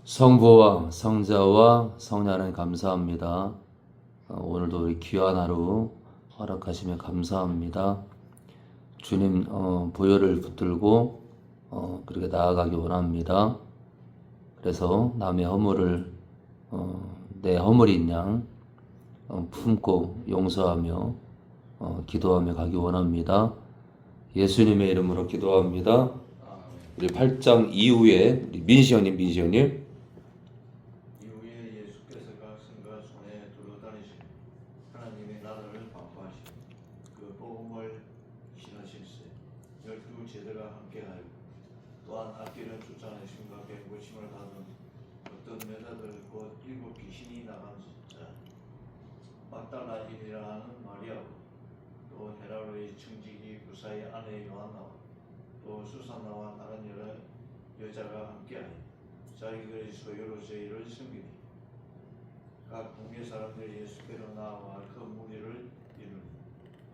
성부와 성자와 성령은 감사합니다. 오늘도 우리 귀한 하루 허락하시며 감사합니다. 주님 보혈을 붙들고 그렇게 나아가기 원합니다. 그래서 남의 허물을 내 허물인 양 품고 용서하며 기도하며 가기 원합니다. 예수님의 이름으로 기도합니다. 우리 8장 이후에 우리 민시 형님 이후에 예수께서 각성과 손에 두루 다니시고 하나님의 나라를 반포하시고 그 복음을 신하실세. 12제자가 함께하여 또한 앞길은 주차하심과 갱고침을 받은 어떤 여자들 곧 7 귀신이 나간 자 막달라인이라 하는 마리아고 또 헤로데의 청지기 구사의 아내 요한나와 또 수산나와 다른 여러 여자가 함께하여 자기들의 소유로 저희를 섬기니 각 동네 사람들이 예수께로 나와 큰 무리를 이루니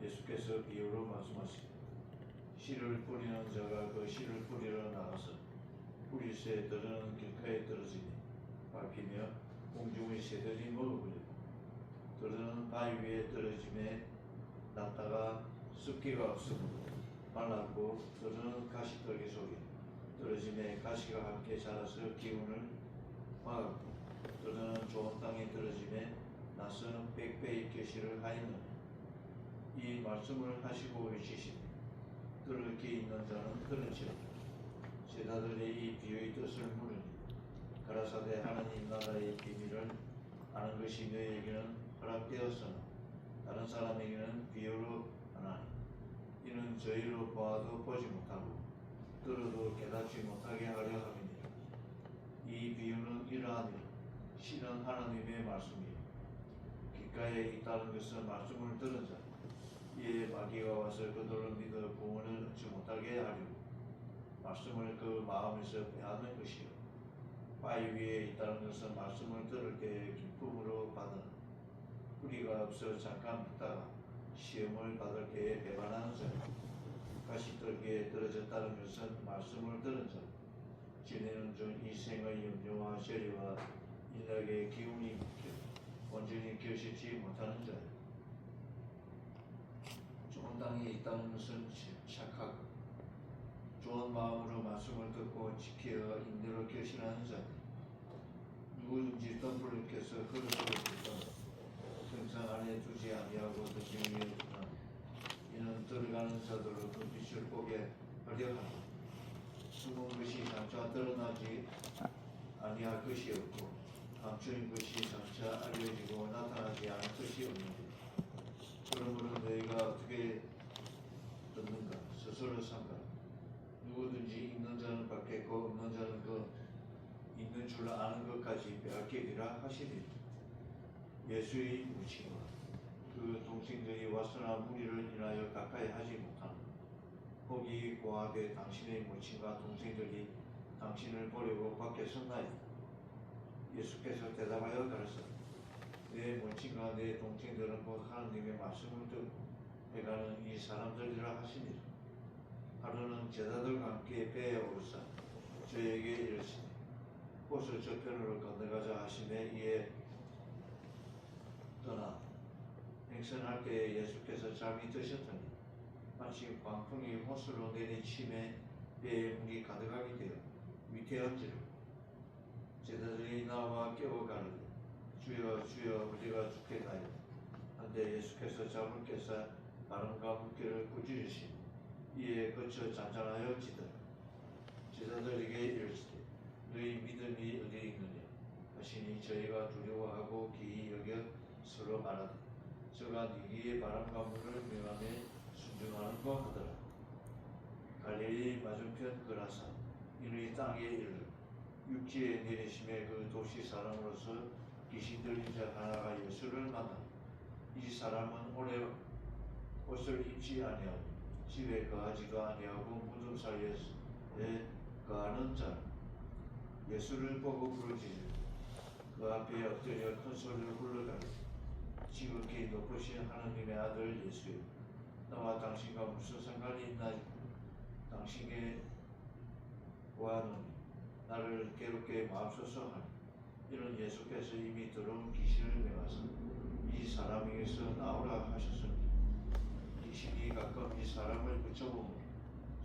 예수께서 비유로 말씀하시되 씨를 뿌리는 자가 그 씨를 뿌리러 나가서 뿌리새 떨어는 길가에 떨어지니 밟히며 공중의 새들이 먹어버리고 떨어는 바위 위에 떨어짐에 났다가 습기가 없으므로 말랐고 떨어는 가시떨기 속에 떨어짐에 가시가 함께 자라서 기운을 막았고 떨어는 좋은 땅에 떨어짐에 나서는 백배의 결실을 하였느니 이 말씀을 하시고 외치시니 들을 귀 있는 자는 들을지어다. 제자들의 이 비유의 뜻을 물으니 가라사대 하나님 나라의 비밀을 아는 것이 너희에게는 허락되었으나 다른 사람에게는 비유로 하나니 이는 저희로 보아도 보지 못하고 들어도 깨닫지 못하게 하려 함이니라. 이 비유는 이러하니라. 씨는 하나님의 말씀이요 귓가에 있다는 것은 말씀을 들은 자 이에 마귀가 와서 그들을 믿어 구원을 얻지 못하게 하려고 말씀을 그 마음에서 빼앗는 것이요 바위 위에 있다는 것은 말씀을 들을 때에 기쁨으로 받은 뿌리가 없어 잠깐 믿다가 시험을 받을 때에 배반하는 자 가시떨기에 떨어졌다는 것은 말씀을 들은 자 지내는 중 이 생의 염려와 세리와 인력의 기운이 묶여 온전히 결실치 못하는 자 좋은 땅에 있다는 것은 착하고 좋은 마음으로 말씀을 듣고 지켜 인내로 결실하는 자 누구든지 덤불을 켜서 그릇으로 붓던 평상 안에 두지 아니하고 덕경 위에 두나 이는 들어가는 자들로 그 빛을 보게 하려 하나 숨은 것이 장차 드러나지 아니할 것이 없고 감추인 것이 장차 알려지고 나타나지 않을 것이 없는데 그러므로 너희가 어떻게 듣는가 스스로 삼가 누구든지 있는 자는 받겠고 없는 자는 그 있는 줄 아는 것까지 빼앗기리라 하시니 예수의 무치와 그 동생들이 왔으나 무리를 인하여 가까이 하지 못하는 혹이 고하되 당신의 모친과 동생들이 당신을 보려고 밖에 섰나이다. 예수께서 대답하여 가라사대 내 모친과 내 동생들은 곧 하나님의 말씀을 듣고 해가는 이 사람들이라 하시니라. 하루는 제자들과 함께 배에 오르사 저에게 이르시되 꽃을 저편으로 건너가자 하시매 이에 떠나 행선할 때에 예수께서 잠이 드셨더니 마치 광풍이 호수로 내리침에 배에 물이 가득하게 되어 밑에 얹으려 제자들이 나와 깨워 가르되 주여 주여 우리가 죽겠나이다. 한데 예수께서 잠을 깨사 바람과 물결을 꾸짖으시니 이에 거쳐 잔잔하여 지더라. 제자들에게 이르시되 너희 믿음이 어디 있느냐 하시니 저희가 두려워하고 기이 여겨 서로 말하되 저가 니기의 바람과 물을 명함에 순종하는 것 하더라. 갈릴리 맞은편 그라사 이는 땅에 이르러 육지에 내리심에 그 도시 사람으로서 귀신 들린 자 하나가 예수를 만나 이 사람은 오래 옷을 입지 아니하고 집에 거하지도 아니하고 무덤 사이에 거하는 자 예수를 보고 부르짖으 그 앞에 엎드려 큰 소리로 흘러가니 지극히 높으신 하나님의 아들 예수여 나와 당신과 무슨 상관이 있나이까 당신께 구하노니 나를 괴롭게 마음소서 하니 이는 예수께서 이미 들어온 귀신을 메워서 이 사람에게서 나오라 하셨습니다. 귀신이 가끔 이 사람을 붙여보니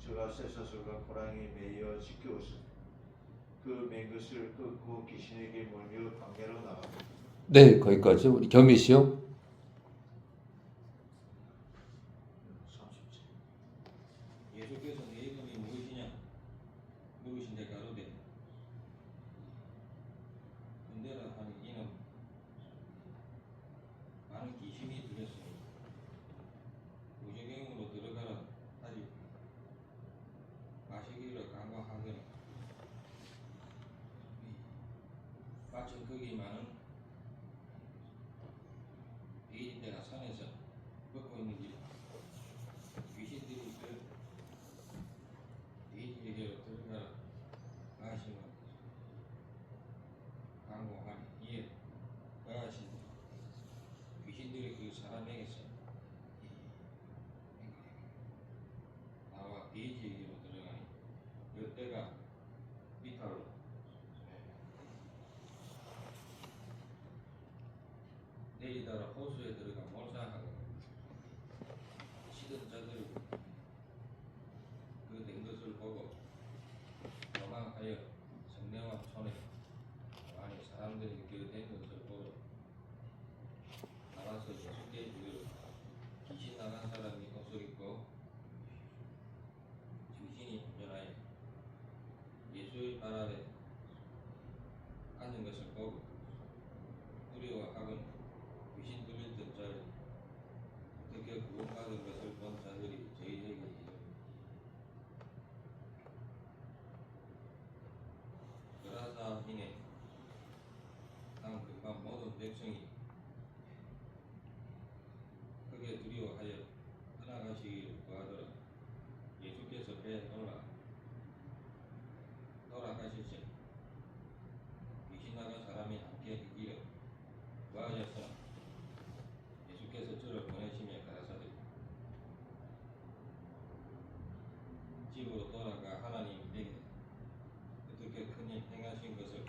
저가 쇠사슬과 고랑이에 매여 지켜오시니 그 맨 것을 끊고 귀신에게 몰며 광야로 나갑니다. 네, 거기까지. 우리 경미 씨요. 30절. 예수께서 내 이름이 무엇이냐? 누구신데 가로되 군대라 하니 이는 많은 귀신이 들렸으니 무저갱으로 들어가라 하지 마시기를 간과하거나 마침 거기 많은 베이대가 산에서 걷고 있는 길 귀신들이 그 베이에게로 들어가라 하시면 강공하니 이에 나아신 귀신들이 그 사람에게서 나와 베이지에게로 들어가니 그 때가 이탈로 내리다가 호수에 들어가 몰상하고 시든 자들이 그 된 것을 보고 도망하여 성내와 촌에 많이 사람들이 그 된 것을 보러 나가서 예수께 이르러 귀신 나간 사람이 옷을 입고 귀신이 운전하여 예수의 발 아래 앉은 것을 보고 두려워하거늘 귀신 들렸던 자를 어떻게 구원받은 것을 본 자들이 저희에게 이르되 그라사이네 당 금방 모든 백성이 크게 두려워하여 떠나가시기를 구하더라. 예수께서 배에 돌아가실세 귀신 나간 사람이 함께 있기를 구하였으나 예수께서 저를 보내시며 가라사대 집으로 돌아가 하나님 내게 어떻게 큰일 행하신 것을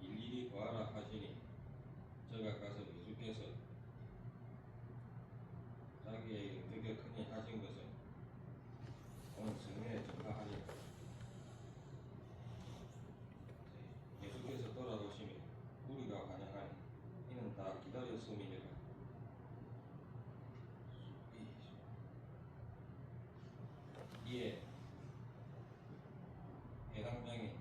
일일이 구하라 하시니 저가 가서 예수께서 자기에게 어떻게 큰일 하신 것을 온 성회에 전파하니 예수께서 돌아오시며 우리가 환영하니 이는 다 기다렸음이니라. 이에 해당장에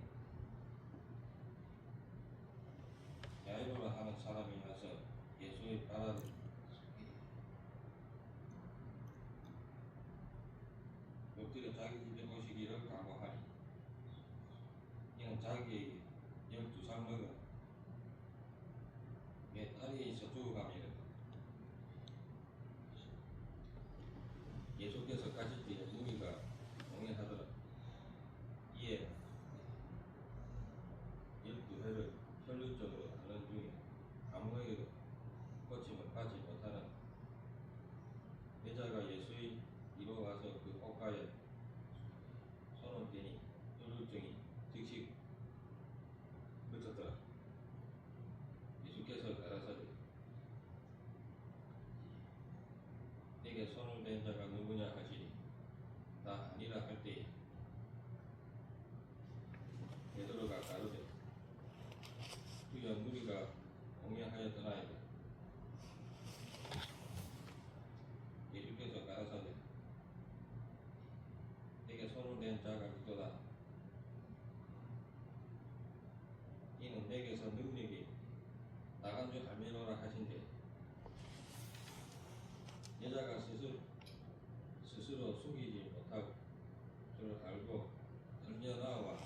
야이로라 하는 사람이 와서 예수의 발 아래 엎드려 자기 집에 오시기를 강구하니 이는 자기에게 12살 먹은 내 딸이 있어 죽어가미를 예수께서 가실 때에 무리가 동행하더라. 이에 12회를 혈류적으로 하는 중에 아무에게도 고침을 받지 못하는 여자가 예수의 이로 와서 그 옷가에 손을 대니 혈류증이 즉시 그쳤더라. 예수께서 가라사대 내게 손을 댄 자가 누구냐 하시니 나 아니라 할 때에 베드로가 가로되 주여 무리가 공회하여 떠나이다. 예수께서 가라사대 내게 손을 댄 자가 있도다. 이는 내게서 능력이 나간 줄 알미노라 하신대 여자가 스스로 숨기지 못하고 저를 알고 떨며 나와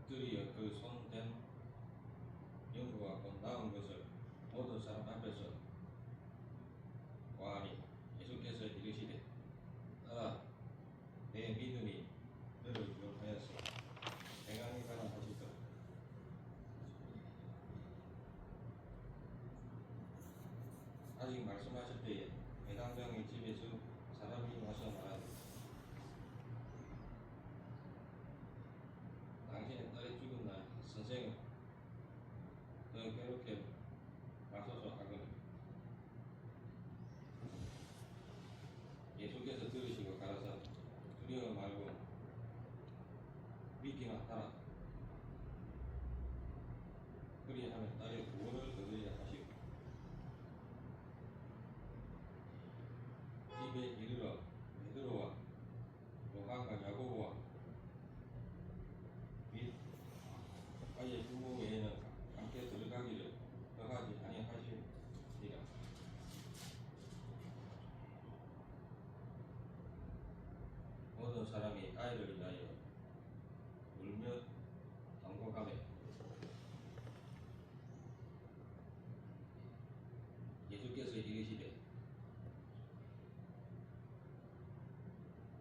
엎드려 그 손 댄 연고와 곧 나은 것을 모든 사람 앞에서 고하니 예수께서 이르시되 따라 내 믿음이 너를 구원하였어 평안히 가라 하시더라. 아직 말씀하실 때에 회당장의 집에서 사람이 와서 말하되 인생은 더 괴롭게 맞서서 하거든. 예수께서 들으시고 가라사 두려워 말고 믿기만 하라. 그리하면 나의 구원을 얻으리라 하시고 집에 이르러 베드로와 요한과 야고보와 및 아이의 부모 외에는 함께 들어가기를 허가하지 아니하시리라. 모든 사람이 아이를 위하여 울며 당곡하며 예수께서 이르시되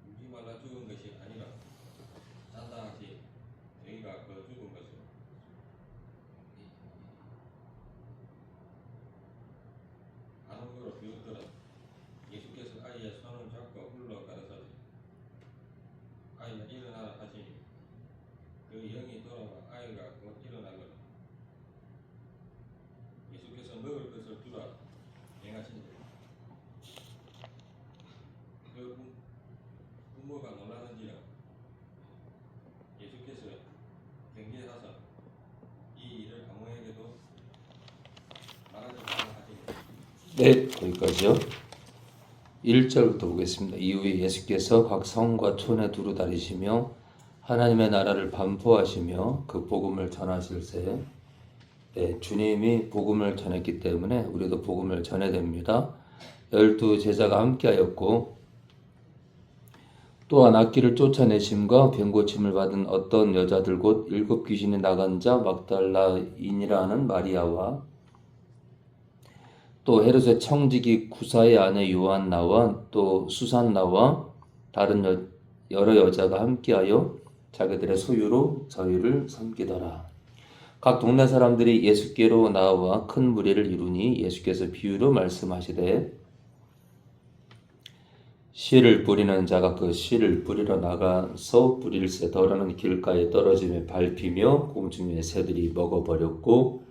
울지 말라 죽은 것이 아니라 산다 하시 너희가 그 죽은 것을 아는 거로 비웃더라. 예수께서 아이의 손을 잡고 흘러 가라사대 아이가 일어나라 하시니 그 영이 돌아와 아이가 곧 일어나거든. 예수께서 먹을 것을 주라 명하시니 그 부모가 놀라는지라. 예수께서 경계하사 이 일을 아무에게도 말하지 말라 하시니 네, 거기까지요. 1절부터 보겠습니다. 이후에 예수께서 각 성과 촌에 두루 다니시며 하나님의 나라를 반포하시며 그 복음을 전하실세. 네, 주님이 복음을 전했기 때문에 우리도 복음을 전해야 됩니다. 12 제자가 함께하였고 또한 악귀를 쫓아내심과 병고침을 받은 어떤 여자들 곧 7 귀신이 나간 자 막달라인이라는 마리아와 또 헤롯의 청지기 구사의 아내 요한나와 또 수산나와 다른 여러 여자가 함께하여 자기들의 소유로 저희를 섬기더라. 각 동네 사람들이 예수께로 나와 큰 무리를 이루니 예수께서 비유로 말씀하시되 씨를 뿌리는 자가 그 씨를 뿌리러 나가서 뿌릴새 더러는 길가에 떨어짐에 밟히며 공중의 새들이 먹어버렸고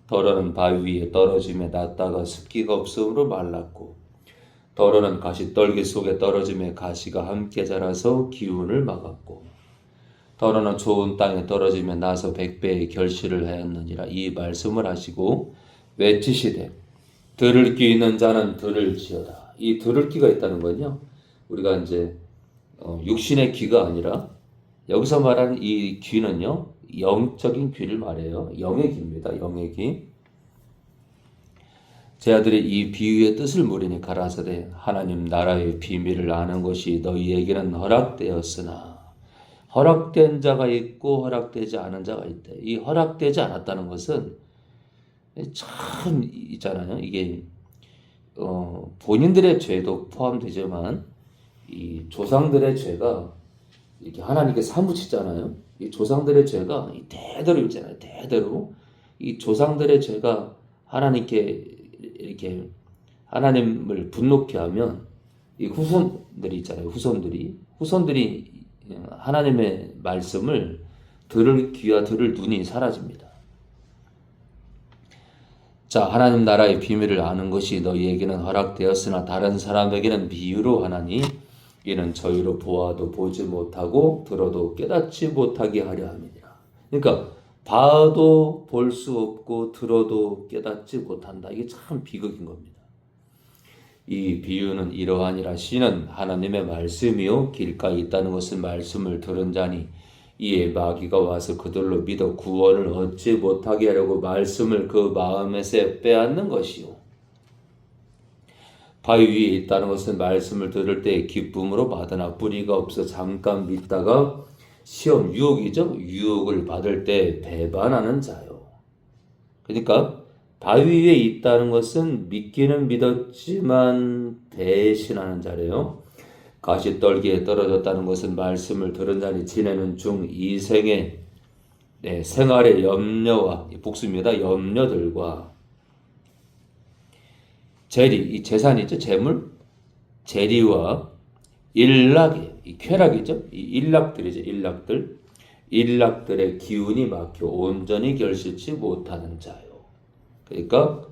더러는 바위 위에 떨어짐에 났다가 습기가 없으므로 말랐고 더러는 가시떨기 속에 떨어짐에 가시가 함께 자라서 기운을 막았고 더러는 좋은 땅에 떨어짐에 나서 100배의 결실을 하였느니라. 이 말씀을 하시고 외치시되 들을 귀 있는 자는 들을지어다. 이 들을 귀가 있다는 건요, 우리가 이제 육신의 귀가 아니라 여기서 말하는 이 귀는요 영적인 귀를 말해요. 영의 귀입니다. 영의 귀. 제 아들이 이 비유의 뜻을 모르니 가라사대 하나님 나라의 비밀을 아는 것이 너희에게는 허락되었으나 허락된 자가 있고 허락되지 않은 자가 있대. 이 허락되지 않았다는 것은 참 있잖아요. 이게 본인들의 죄도 포함되지만 이 조상들의 죄가 이렇게 하나님께 사무치잖아요. 이 조상들의 죄가 대대로 있잖아요. 대대로 이 조상들의 죄가 하나님께 이렇게 하나님을 분노케 하면 이 후손들이 있잖아요. 후손들이 하나님의 말씀을 들을 귀와 들을 눈이 사라집니다. 자, 하나님 나라의 비밀을 아는 것이 너희에게는 허락되었으나 다른 사람에게는 비유로 하나니 이는 저희로 보아도 보지 못하고 들어도 깨닫지 못하게 하려 함이니라. 그러니까 봐도 볼 수 없고 들어도 깨닫지 못한다. 이게 참 비극인 겁니다. 이 비유는 이러하니라. 씨는 하나님의 말씀이요 길가에 있다는 것은 말씀을 들은 자니 이에 마귀가 와서 그들로 믿어 구원을 얻지 못하게 하려고 말씀을 그 마음에서 빼앗는 것이요 바위 위에 있다는 것은 말씀을 들을 때 기쁨으로 받으나 뿌리가 없어 잠깐 믿다가 시험 유혹이죠. 유혹을 받을 때 배반하는 자요. 그러니까 바위 위에 있다는 것은 믿기는 믿었지만 배신하는 자래요. 가시떨기에 떨어졌다는 것은 말씀을 들은 자니 지내는 중 이 생의 생활의 염려와 복수입니다. 염려들과 재리, 이 재산이죠. 재물, 재리와 일락이에요. 이 쾌락이죠. 이 일락들이죠. 일락들. 일락들의 기운이 막혀 온전히 결실치 못하는 자요. 그러니까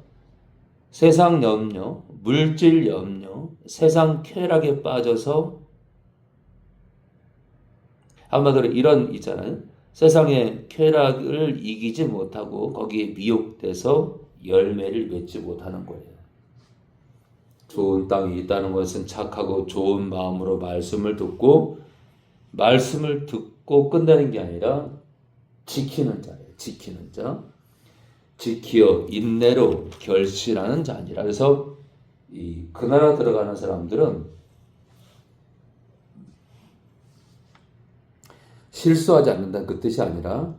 세상 염려, 물질 염려, 세상 쾌락에 빠져서 한마디로 이런 있잖아요. 세상의 쾌락을 이기지 못하고 거기에 미혹돼서 열매를 맺지 못하는 거예요. 좋은 땅이 있다는 것은 착하고 좋은 마음으로 말씀을 듣고 끝내는 게 아니라 지키는 자예요. 지키는 자. 지키어 인내로 결실하는 자니라. 그래서 그 나라 들어가는 사람들은 실수하지 않는다는 그 뜻이 아니라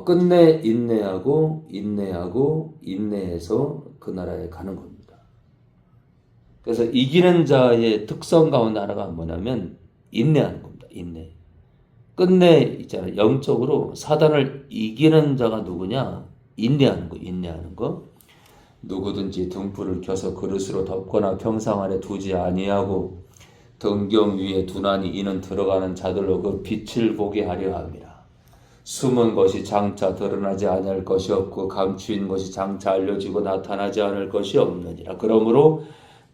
끝내 인내하고 인내해서 그 나라에 가는 겁니다. 그래서 이기는 자의 특성 가운데 하나가 뭐냐면 인내하는 겁니다. 인내. 끝내 있잖아요. 영적으로 사단을 이기는 자가 누구냐? 인내하는 거. 누구든지 등불을 켜서 그릇으로 덮거나 평상 아래 두지 아니하고 등경 위에 두나니 이는 들어가는 자들로 그 빛을 보게 하려 함이라. 숨은 것이 장차 드러나지 아니할 것이 없고 감추인 것이 장차 알려지고 나타나지 않을 것이 없느니라. 그러므로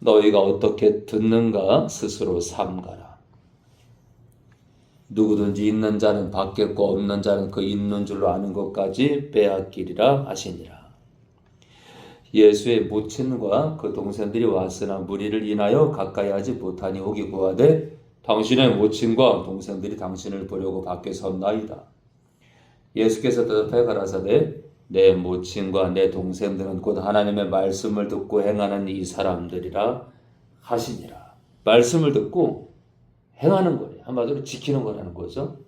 너희가 어떻게 듣는가 스스로 삼가라. 누구든지 있는 자는 받겠고 없는 자는 그 있는 줄로 아는 것까지 빼앗기리라 하시니라. 예수의 모친과 그 동생들이 왔으나 무리를 인하여 가까이 하지 못하니 혹이 구하되 당신의 모친과 동생들이 당신을 보려고 밖에 섰나이다. 예수께서 대답하여 가라사대 내 모친과 내 동생들은 곧 하나님의 말씀을 듣고 행하는 이 사람들이라 하시니라. 말씀을 듣고 행하는 거예요. 한마디로 지키는 거라는 거죠.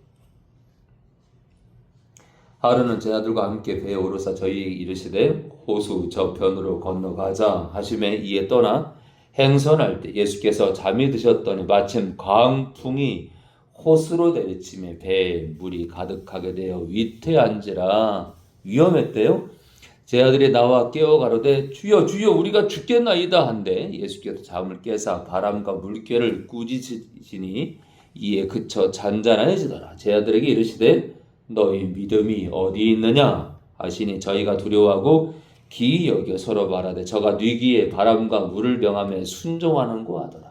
하루는 제 아들과 함께 배에 오르사 저희에게 이르시되 호수 저편으로 건너가자 하심에 이에 떠나 행선할 때 예수께서 잠이 드셨더니 마침 광풍이 호수로 내리침에 배에 물이 가득하게 되어 위태한지라. 위험했대요. 제 아들이 나와 깨어 가로되 주여 주여 우리가 죽겠나이다 한데 예수께서 잠을 깨사 바람과 물결을 꾸짖으시니 이에 그쳐 잔잔해지더라. 제 아들에게 이르시되 너희 믿음이 어디 있느냐 하시니 저희가 두려워하고 기이 여겨 서로 말하되 저가 뉘기에 바람과 물을 명하며 순종하는고 하더라.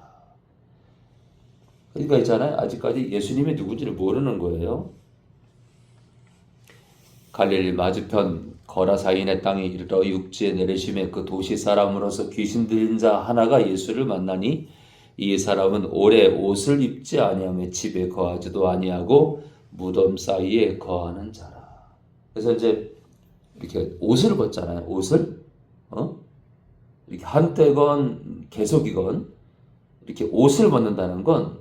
그러니까 있잖아요. 아직까지 예수님이 누군지를 모르는 거예요. 갈릴리 맞은편 거라사인의 땅에 이르러 육지에 내리심에 그 도시 사람으로서 귀신 들린 자 하나가 예수를 만나니 이 사람은 오래 옷을 입지 아니하며 집에 거하지도 아니하고 무덤 사이에 거하는 자라. 그래서 이제 이렇게 옷을 벗잖아요. 옷을 이렇게 한때건 계속이건 이렇게 옷을 벗는다는 건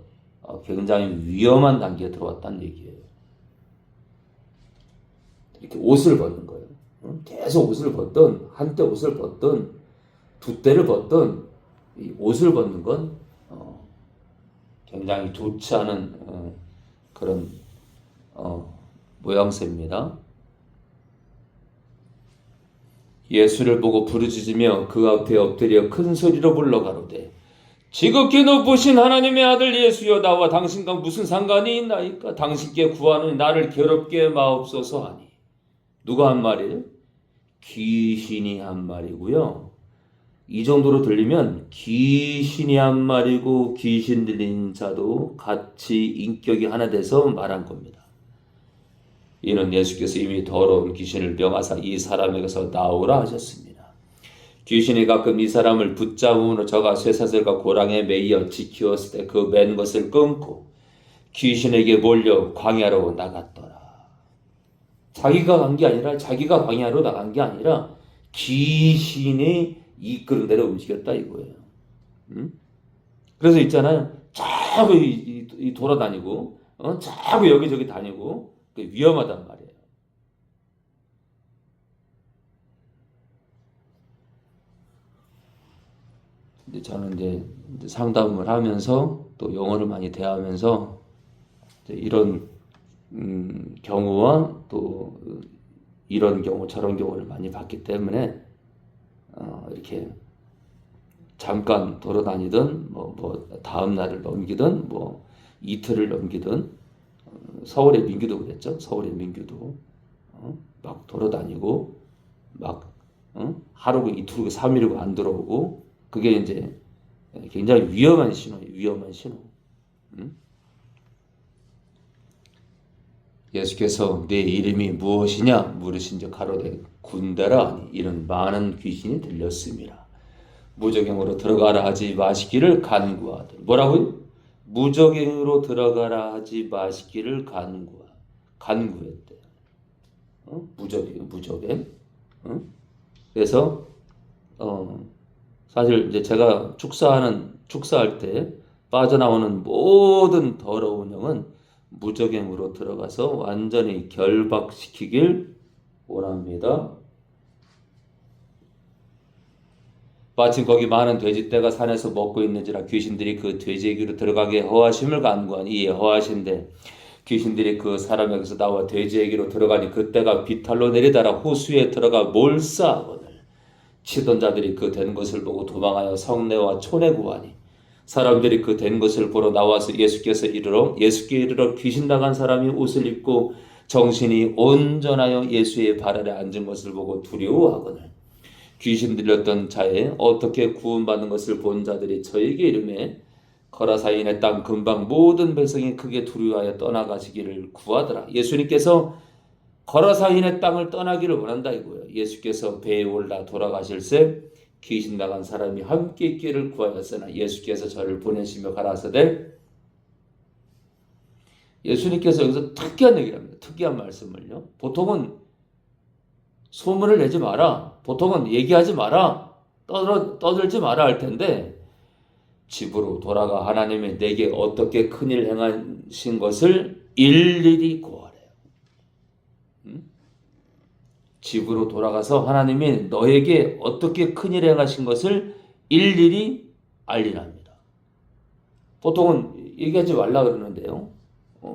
굉장히 위험한 단계에 들어왔다는 얘기예요. 이렇게 옷을 벗는 거예요. 계속 옷을 벗든 한때 옷을 벗든 두 때를 벗든 이 옷을 벗는 건 굉장히 좋지 않은 그런 모양새입니다. 예수를 보고 부르짖으며 그 앞에 엎드려 큰 소리로 불러 가로되 지극히 높으신 하나님의 아들 예수여 나와 당신과 무슨 상관이 있나이까? 당신께 구하는 나를 괴롭게 마옵소서 하니. 누가 한 말이에요? 귀신이 한 말이고요. 이 정도로 들리면 귀신이 한 말이고 귀신 들린 자도 같이 인격이 하나 돼서 말한 겁니다. 이는 예수께서 이미 더러운 귀신을 명하사 이 사람에게서 나오라 하셨습니다. 귀신이 가끔 이 사람을 붙잡음으로 저가 쇠사슬과 고랑에 매여 지키었을 때 그 맨 것을 끊고 귀신에게 몰려 광야로 나갔더라. 자기가 간 게 아니라 자기가 광야로 나간 게 아니라 귀신이 이끄는 대로 움직였다 이거예요. 그래서 있잖아요. 자꾸 돌아다니고 자꾸 여기저기 다니고 위험하단 말이에요. 근데 저는 이제 상담을 하면서 또 영어를 많이 대하면서 이런 경우와 또 이런 경우 저런 경우를 많이 봤기 때문에 이렇게 잠깐 돌아다니든 뭐 다음 날을 넘기든 뭐 이틀을 넘기든 서울의 민규도 그랬죠. 서울의 민규도 막 돌아다니고 막 하루고 이틀이고 3일이고 안 들어오고 그게 이제 굉장히 위험한 신호예요. 위험한 신호. 예수께서 네 이름이 무엇이냐 물으신즉 가로되 군대라 하니 이는 많은 귀신이 들렸습니다. 무저갱으로 들어가라 하지 마시기를 간구하더니 뭐라고요? 무저갱으로 들어가라 하지 마시기를 간구했대요. 무저갱. 그래서 사실 이제 제가 축사할 때 빠져나오는 모든 더러운 영은 무저갱으로 들어가서 완전히 결박시키길 원합니다. 마침 거기 많은 돼지떼가 산에서 먹고 있는지라 귀신들이 그 돼지에게로 들어가게 허하심을 간구하니 이에 허하신데 귀신들이 그 사람에게서 나와 돼지에게로 들어가니 그 떼가 비탈로 내리다라 호수에 들어가 몰사하거늘 치던 자들이 그 된 것을 보고 도망하여 성내와 촌에 구하니 사람들이 그 된 것을 보러 나와서 예수께 이르러 귀신 나간 사람이 옷을 입고 정신이 온전하여 예수의 발 아래 앉은 것을 보고 두려워하거늘 귀신 들렸던 자에 어떻게 구원받는 것을 본 자들이 저에게 이르매 거라사인의 땅 근방 모든 백성이 크게 두려워하여 떠나가시기를 구하더라. 예수님께서 거라사인의 땅을 떠나기를 원한다 이거예요. 예수께서 배에 올라 돌아가실새 귀신 나간 사람이 함께 있기를 구하였으나 예수께서 저를 보내시며 가라사대 예수님께서 여기서 특이한 얘기를 합니다. 특이한 말씀을요. 보통은 소문을 내지 마라. 보통은 얘기하지 마라. 떠들지 마라 할 텐데 집으로 돌아가 하나님이 내게 어떻게 큰일 행하신 것을 일일이 고하래요. 집으로 돌아가서 하나님이 너에게 어떻게 큰일 행하신 것을 일일이 알리랍니다. 보통은 얘기하지 말라 그러는데요.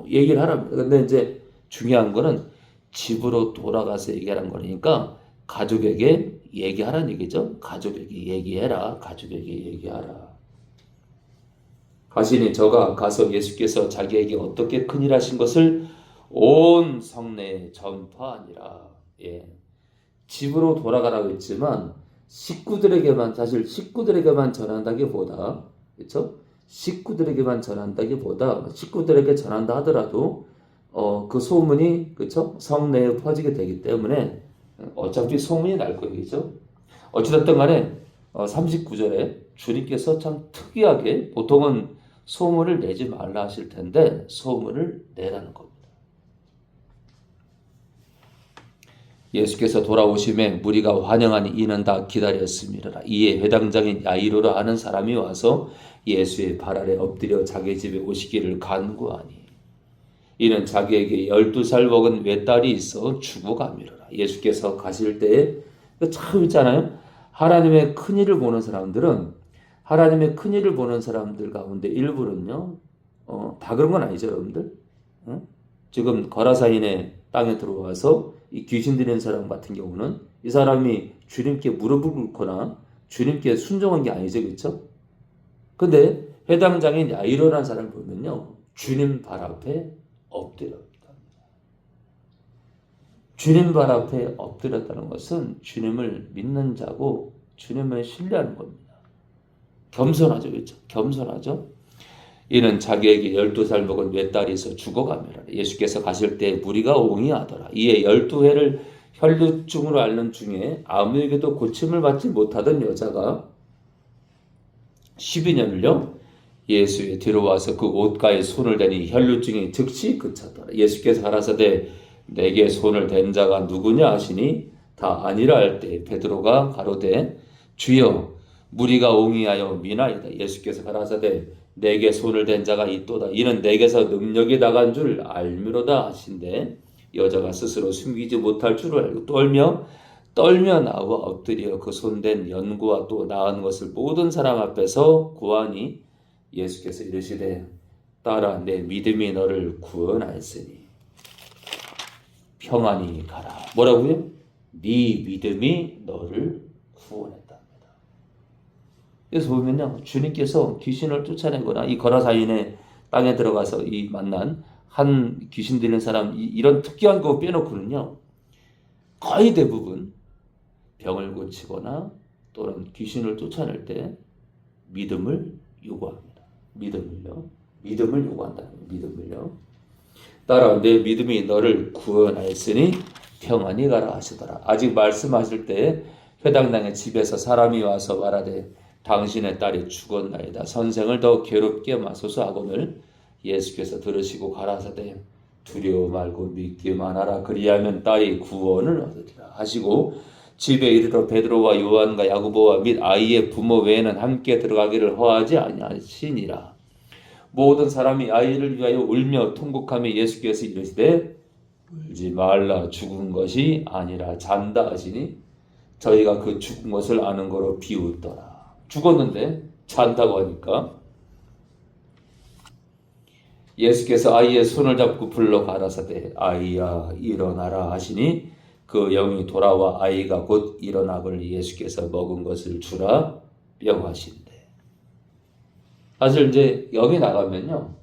얘기를 하랍니다. 근데 이제 중요한 거는 집으로 돌아가서 얘기하는 거니까 가족에게 얘기하라는 얘기죠. 가족에게 얘기해라. 가족에게 얘기하라. 가시니 저가 가서 예수께서 자기에게 어떻게 큰일 하신 것을 온 성내에 전파하니라. 예. 집으로 돌아가라고 했지만 식구들에게만 전한다기보다 그렇죠? 식구들에게 전한다 하더라도 그 소문이 그렇죠? 성내에 퍼지게 되기 때문에 어차피 소문이 날 거겠죠. 어찌됐든 간에 39절에 주님께서 참 특이하게 보통은 소문을 내지 말라 하실 텐데 소문을 내라는 겁니다. 예수께서 돌아오심에 무리가 환영하니 이는 다 기다렸습니다. 이에 회당장인 야이로라 하는 사람이 와서 예수의 발 아래 엎드려 자기 집에 오시기를 간구하니 이는 자기에게 12살 먹은 외딸이 있어 죽어가미로라. 예수께서 가실 때에 참 있잖아요. 하나님의 큰일을 보는 사람들 가운데 일부는요. 다 그런 건 아니죠, 여러분들. 지금 거라사인의 땅에 들어와서 이 귀신 들린 사람 같은 경우는 이 사람이 주님께 무릎을 꿇거나 주님께 순종한 게 아니죠, 그렇죠? 근데 회당장인 야이로라는 사람을 보면요, 주님 발 앞에 엎드렸다. 주님 발 앞에 엎드렸다는 것은 주님을 믿는 자고 주님을 신뢰하는 겁니다. 겸손하죠, 그렇죠? 겸손하죠. 이는 자기에게 12살 먹은 외딸이 있어 죽어가매라. 예수께서 가실 때 무리가 옹이하더라. 이에 12해를 혈루증으로 앓는 중에 아무에게도 고침을 받지 못하던 여자가 12년을요 예수의 뒤로 와서 그 옷가에 손을 대니 혈루증이 즉시 그쳤더라. 예수께서 가라사대 내게 손을 댄 자가 누구냐 하시니 다 아니라 할 때 베드로가 가로되 주여 무리가 옹이하여 미나이다. 예수께서 가라사대 내게 손을 댄 자가 있도다. 이는 내게서 능력이 나간 줄 알미로다 하신대 여자가 스스로 숨기지 못할 줄을 알고 떨며 나와 엎드려 그 손댄 연고와 또 나은 것을 모든 사람 앞에서 구하니 예수께서 이르시되 딸아 내 믿음이 너를 구원하였으니 평안히 가라. 뭐라고요? 네 믿음이 너를 구원했다. 그래서 보면요, 주님께서 귀신을 쫓아내거나 이 거라사인의 땅에 들어가서 이 만난 한 귀신 들린 사람 이런 특이한 거 빼놓고는요 거의 대부분 병을 고치거나 또는 귀신을 쫓아낼 때 믿음을 요구합니다. 믿음을 요구한다는 거예요. 믿음을요. 따라 내 믿음이 너를 구원하였으니 평안히 가라 하시더라. 아직 말씀하실 때 회당당의 집에서 사람이 와서 말하되 당신의 딸이 죽었나이다. 선생을 더 괴롭게 마소서 하거늘 예수께서 들으시고 가라사대 두려워 말고 믿기만 하라. 그리하면 딸이 구원을 얻으리라 하시고 집에 이르러 베드로와 요한과 야고보와 및 아이의 부모 외에는 함께 들어가기를 허하지 아니하시니라. 모든 사람이 아이를 위하여 울며 통곡하며 예수께서 이르시되 울지 말라. 죽은 것이 아니라 잔다 하시니 저희가 그 죽은 것을 아는 거로 비웃더라. 죽었는데 잔다고 하니까 예수께서 아이의 손을 잡고 불러 가라사대 아이야 일어나라 하시니 그 영이 돌아와 아이가 곧 일어나거늘 예수께서 먹은 것을 주라 명하신대. 사실 이제 영이 나가면요,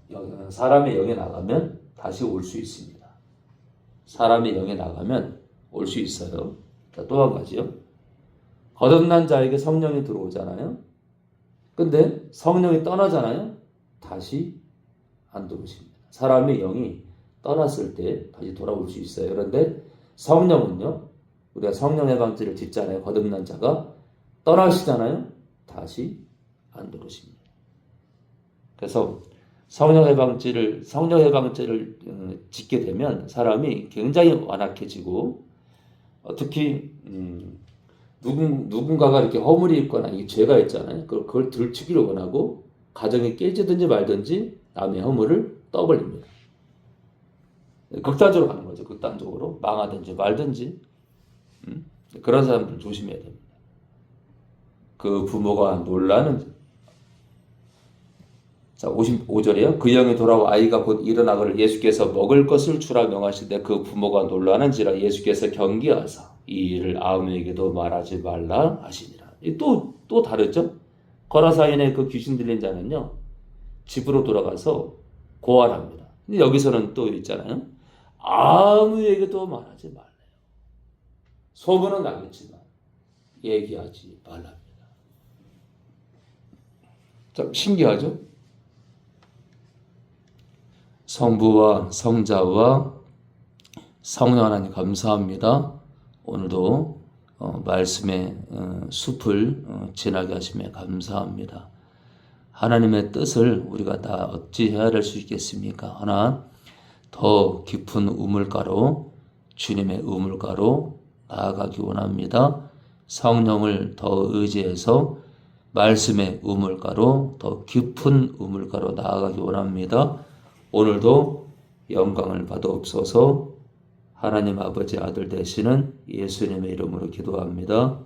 사람의 영이 나가면 다시 올 수 있습니다. 사람의 영이 나가면 올 수 있어요. 또 한 가지요. 거듭난 자에게 성령이 들어오잖아요. 근데 성령이 떠나잖아요. 다시 안 들어오십니다. 사람의 영이 떠났을 때 다시 돌아올 수 있어요. 그런데 성령은요, 우리가 성령의 방지를 짓잖아요. 거듭난 자가 떠나시잖아요. 다시 안 들어오십니다. 그래서 성령의 방지를 짓게 되면 사람이 굉장히 완악해지고 특히 누군가가 이렇게 허물이 있거나 이 죄가 있잖아요. 그걸 들추기를 원하고 가정이 깨지든지 말든지 남의 허물을 떠벌립니다. 극단적으로 가는 거죠. 극단적으로 망하든지 말든지 그런 사람들 조심해야 됩니다. 그 부모가 놀라는 자 55절이에요. 그 영이 돌아와 아이가 곧 일어나거늘 예수께서 먹을 것을 주라 명하시되 그 부모가 놀라는지라 예수께서 경계하사 이 일을 아무에게도 말하지 말라 하시니라. 또 다르죠. 거라사인의 그 귀신 들린 자는요 집으로 돌아가서 고발합니다. 근데 여기서는 또 있잖아요. 아무에게도 말하지 말래요. 소문은 나겠지만 얘기하지 말랍니다. 참 신기하죠? 성부와 성자와 성령 하나님 감사합니다. 오늘도 말씀의 숲을 지나게 하시며 감사합니다. 하나님의 뜻을 우리가 다 어찌 헤아릴 수 있겠습니까? 하나 더 깊은 우물가로 주님의 우물가로 나아가기 원합니다. 성령을 더 의지해서 말씀의 우물가로 더 깊은 우물가로 나아가기 원합니다. 오늘도 영광을 받아옵소서. 하나님 아버지 아들 되시는 예수님의 이름으로 기도합니다.